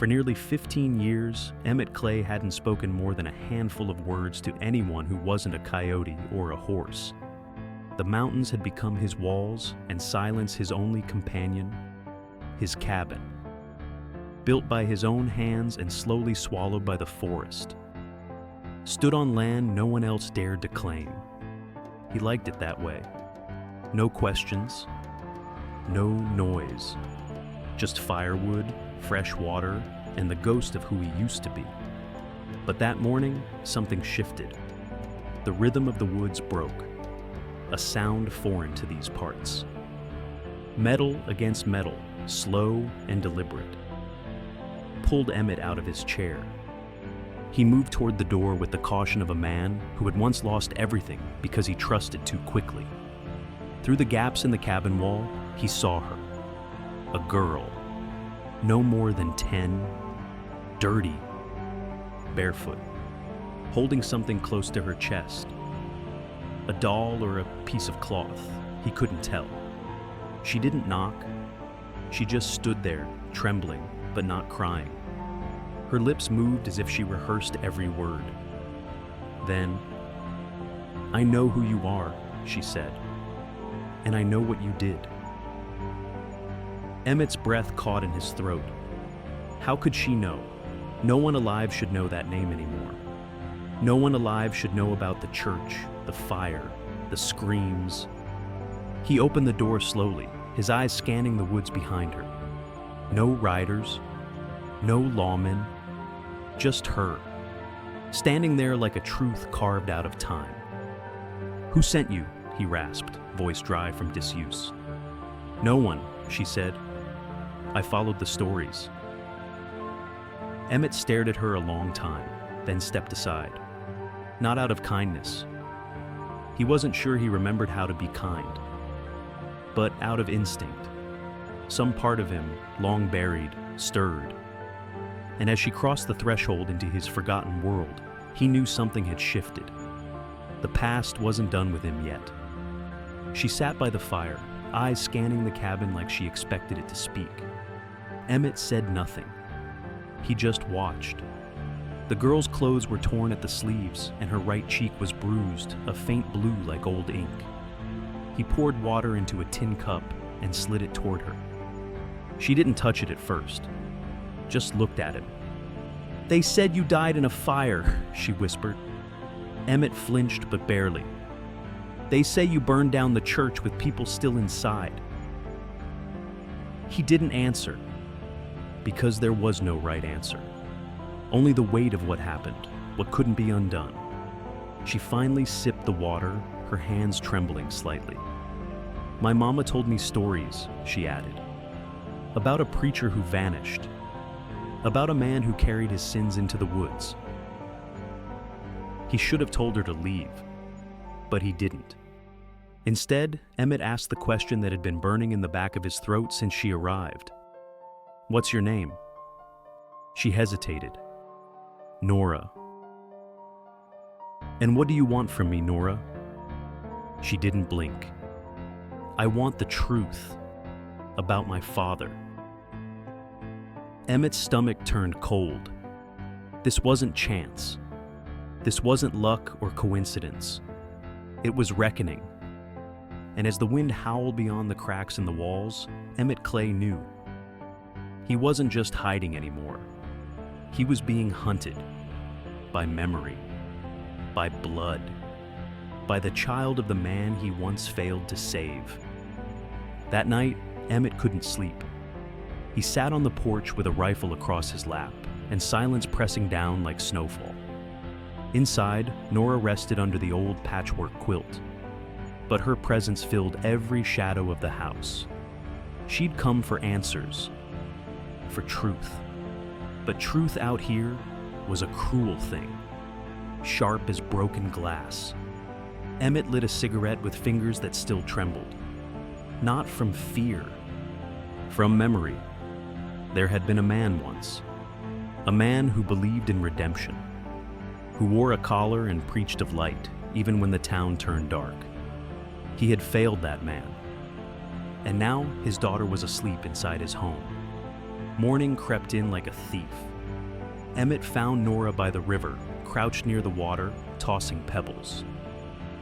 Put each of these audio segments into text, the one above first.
For nearly 15 years, Emmett Clay hadn't spoken more than a handful of words to anyone who wasn't a coyote or a horse. The mountains had become his walls and silence his only companion, his cabin. Built by his own hands and slowly swallowed by the forest. Stood on land no one else dared to claim. He liked it that way. No questions, no noise. Just firewood, fresh water, and the ghost of who he used to be. But that morning, something shifted. The rhythm of the woods broke, a sound foreign to these parts. Metal against metal, slow and deliberate. Pulled Emmett out of his chair. He moved toward the door with the caution of a man who had once lost everything because he trusted too quickly. Through the gaps in the cabin wall, he saw her. A girl, no more than 10, dirty, barefoot, holding something close to her chest. A doll or a piece of cloth, he couldn't tell. She didn't knock. She just stood there, trembling, but not crying. Her lips moved as if she rehearsed every word. Then, "I know who you are," she said, "and I know what you did." Emmett's breath caught in his throat. How could she know? No one alive should know that name anymore. No one alive should know about the church, the fire, the screams. He opened the door slowly, his eyes scanning the woods behind her. No riders, no lawmen, just her, standing there like a truth carved out of time. "Who sent you?" he rasped, voice dry from disuse. "No one," she said. "I followed the stories." Emmett stared at her a long time, then stepped aside. Not out of kindness. He wasn't sure he remembered how to be kind, but out of instinct. Some part of him, long buried, stirred. And as she crossed the threshold into his forgotten world, he knew something had shifted. The past wasn't done with him yet. She sat by the fire, eyes scanning the cabin like she expected it to speak. Emmett said nothing. He just watched. The girl's clothes were torn at the sleeves, and her right cheek was bruised, a faint blue like old ink. He poured water into a tin cup and slid it toward her. She didn't touch it at first, just looked at him. "They said you died in a fire," she whispered. Emmett flinched, but barely. "They say you burned down the church with people still inside." He didn't answer, because there was no right answer. Only the weight of what happened, what couldn't be undone. She finally sipped the water, her hands trembling slightly. "My mama told me stories," she added. "About a preacher who vanished. About a man who carried his sins into the woods." He should have told her to leave, but he didn't. Instead, Emmett asked the question that had been burning in the back of his throat since she arrived. "What's your name?" She hesitated. "Nora." "And what do you want from me, Nora?" She didn't blink. "I want the truth about my father." Emmett's stomach turned cold. This wasn't chance. This wasn't luck or coincidence. It was reckoning. And as the wind howled beyond the cracks in the walls, Emmett Clay knew. He wasn't just hiding anymore. He was being hunted by memory, by blood, by the child of the man he once failed to save. That night, Emmett couldn't sleep. He sat on the porch with a rifle across his lap and silence pressing down like snowfall. Inside, Nora rested under the old patchwork quilt, but her presence filled every shadow of the house. She'd come for answers, for truth. But truth out here was a cruel thing, sharp as broken glass. Emmett lit a cigarette with fingers that still trembled. Not from fear, from memory. There had been a man once, a man who believed in redemption, who wore a collar and preached of light, even when the town turned dark. He had failed that man, and now his daughter was asleep inside his home. Morning crept in like a thief. Emmett found Nora by the river, crouched near the water, tossing pebbles.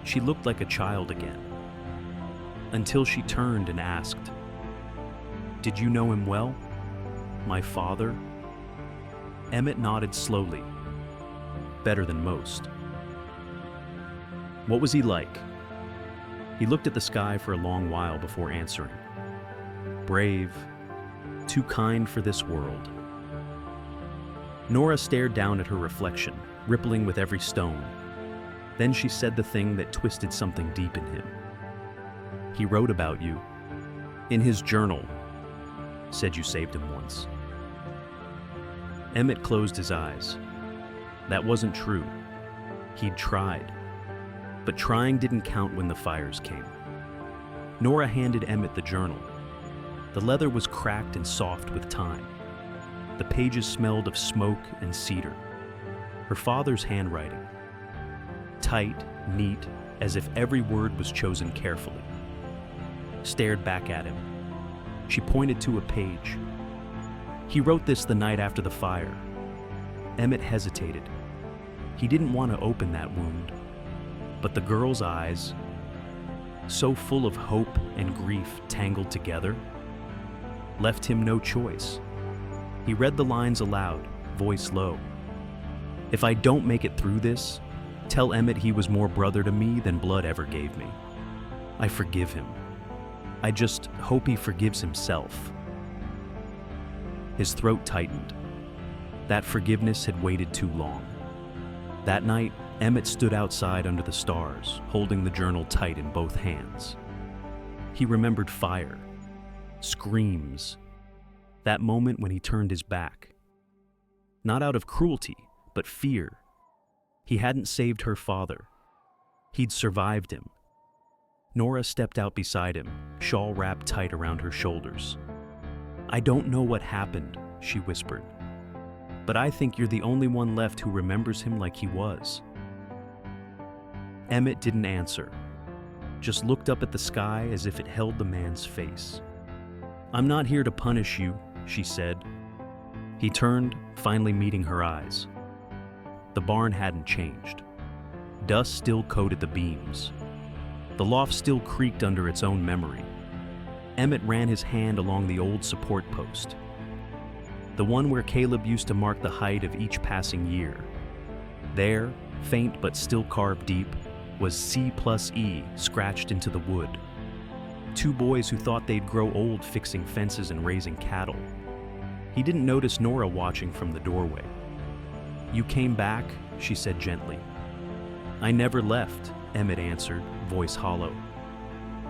She looked like a child again. Until she turned and asked, "Did you know him well? My father?" Emmett nodded slowly. "Better than most." "What was he like?" He looked at the sky for a long while before answering. "Brave, too kind for this world." Nora stared down at her reflection, rippling with every stone. Then she said the thing that twisted something deep in him. "He wrote about you. In his journal. Said you saved him once." Emmett closed his eyes. That wasn't true. He'd tried. But trying didn't count when the fires came. Nora handed Emmett the journal. The leather was cracked and soft with time. The pages smelled of smoke and cedar. Her father's handwriting. Tight, neat, as if every word was chosen carefully. Stared back at him. She pointed to a page. "He wrote this the night after the fire." Emmett hesitated. He didn't want to open that wound. But the girl's eyes, so full of hope and grief tangled together, left him no choice. He read the lines aloud, voice low. "If I don't make it through this, tell Emmett he was more brother to me than blood ever gave me. I forgive him. I just hope he forgives himself." His throat tightened. That forgiveness had waited too long. That night, Emmett stood outside under the stars, holding the journal tight in both hands. He remembered fire, screams, that moment when he turned his back. Not out of cruelty, but fear. He hadn't saved her father. He'd survived him. Nora stepped out beside him, shawl wrapped tight around her shoulders. "I don't know what happened," she whispered, "but I think you're the only one left who remembers him like he was." Emmett didn't answer, just looked up at the sky as if it held the man's face. "I'm not here to punish you," she said. He turned, finally meeting her eyes. The barn hadn't changed. Dust still coated the beams. The loft still creaked under its own memory. Emmett ran his hand along the old support post, the one where Caleb used to mark the height of each passing year. There, faint but still carved deep, was C+E scratched into the wood. Two boys who thought they'd grow old fixing fences and raising cattle. He didn't notice Nora watching from the doorway. "You came back," she said gently. "I never left," Emmett answered, voice hollow.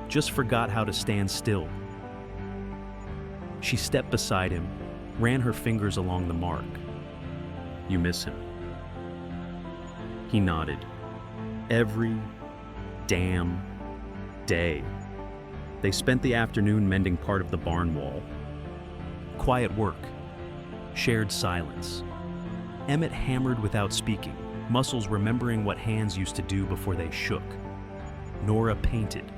"Just forgot how to stand still." She stepped beside him, ran her fingers along the mark. "You miss him?" He nodded. "Every damn day." They spent the afternoon mending part of the barn wall. Quiet work. Shared silence. Emmett hammered without speaking, muscles remembering what hands used to do before they shook. Nora painted.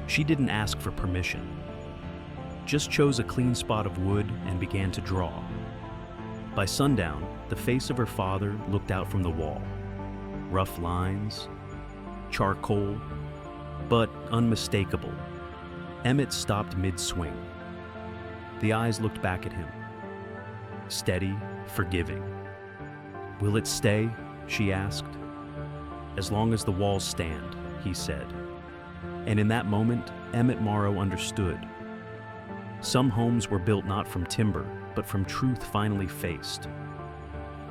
She didn't ask for permission. Just chose a clean spot of wood and began to draw. By sundown, the face of her father looked out from the wall. Rough lines, charcoal, but unmistakable. Emmett stopped mid-swing. The eyes looked back at him. Steady, forgiving. "Will it stay?" she asked. "As long as the walls stand," he said. And in that moment, Emmett Morrow understood. Some homes were built not from timber, but from truth finally faced.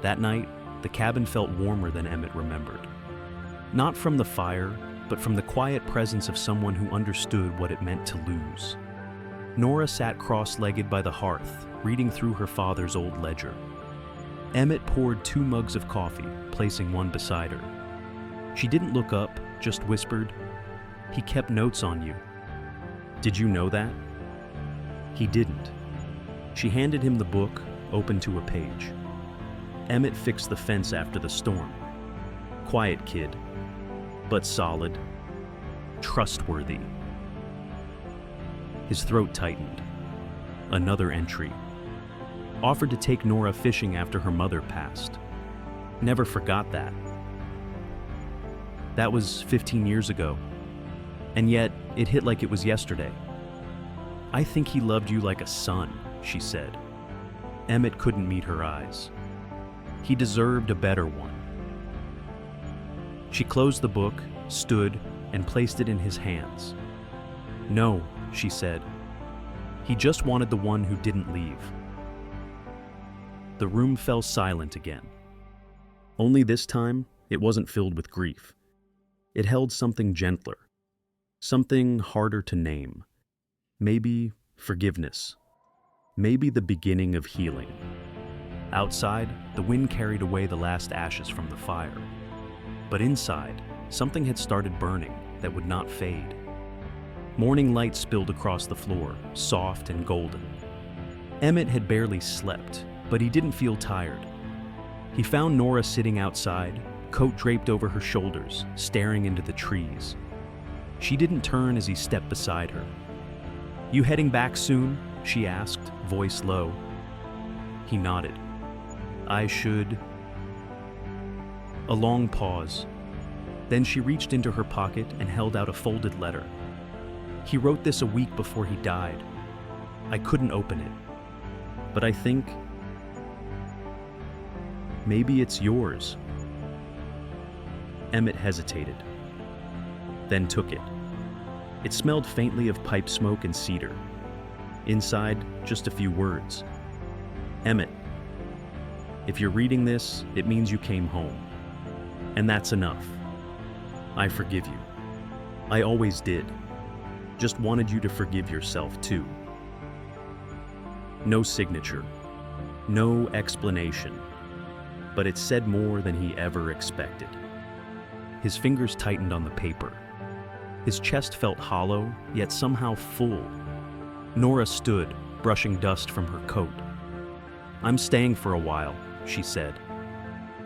That night, the cabin felt warmer than Emmett remembered. Not from the fire, but from the quiet presence of someone who understood what it meant to lose. Nora sat cross-legged by the hearth, reading through her father's old ledger. Emmett poured 2 mugs of coffee, placing one beside her. She didn't look up, just whispered, "He kept notes on you. Did you know that?" He didn't. She handed him the book, open to a page. Emmett fixed the fence after the storm. Quiet kid, but solid, trustworthy. His throat tightened. Another entry. offered to take Nora fishing after her mother passed. Never forgot that. That was 15 years ago, and yet it hit like it was yesterday. I think he loved you like a son, she said. Emmett couldn't meet her eyes. He deserved a better one. She closed the book, stood, and placed it in his hands. No, she said. He just wanted the one who didn't leave. The room fell silent again. Only this time, it wasn't filled with grief. It held something gentler, something harder to name. Maybe forgiveness. Maybe the beginning of healing. Outside, the wind carried away the last ashes from the fire. But inside, something had started burning that would not fade. Morning light spilled across the floor, soft and golden. Emmett had barely slept, but he didn't feel tired. He found Nora sitting outside, coat draped over her shoulders, staring into the trees. She didn't turn as he stepped beside her. "You heading back soon?" she asked, voice low. He nodded. "I should..." A long pause. Then she reached into her pocket and held out a folded letter. "He wrote this a week before he died. I couldn't open it. But I think maybe it's yours." Emmett hesitated, then took it. It smelled faintly of pipe smoke and cedar. Inside, just a few words. "Emmett, if you're reading this, it means you came home. And that's enough. I forgive you. I always did. Just wanted you to forgive yourself too." No signature, no explanation, but it said more than he ever expected. His fingers tightened on the paper. His chest felt hollow, yet somehow full. Nora stood, brushing dust from her coat. "I'm staying for a while," she said.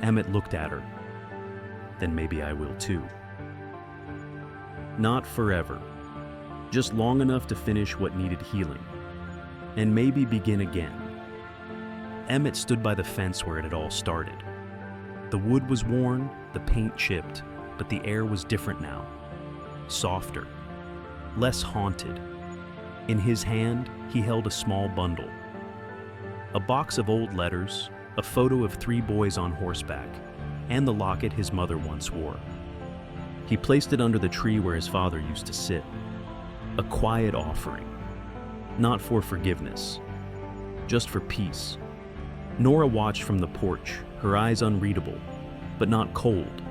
Emmett looked at her. "Then maybe I will too." Not forever. Just long enough to finish what needed healing. And maybe begin again. Emmett stood by the fence where it had all started. The wood was worn, the paint chipped, but the air was different now. Softer. Less haunted. In his hand, he held a small bundle. A box of old letters, a photo of 3 boys on horseback, and the locket his mother once wore. He placed it under the tree where his father used to sit. A quiet offering. Not for forgiveness. Just for peace. Nora watched from the porch, her eyes unreadable, but not cold.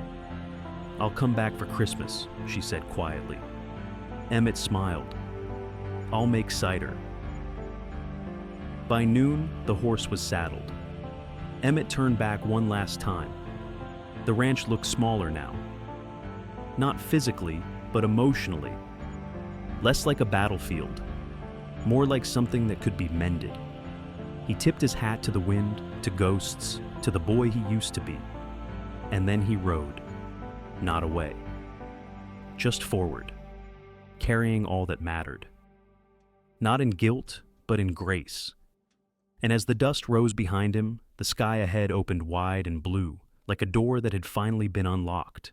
"I'll come back for Christmas," she said quietly. Emmett smiled. "I'll make cider." By noon, the horse was saddled. Emmett turned back one last time. The ranch looked smaller now. Not physically, but emotionally. Less like a battlefield. More like something that could be mended. He tipped his hat to the wind, to ghosts, to the boy he used to be. And then he rode. Not away. Just forward. Carrying all that mattered. Not in guilt, but in grace. And as the dust rose behind him, the sky ahead opened wide and blue, like a door that had finally been unlocked.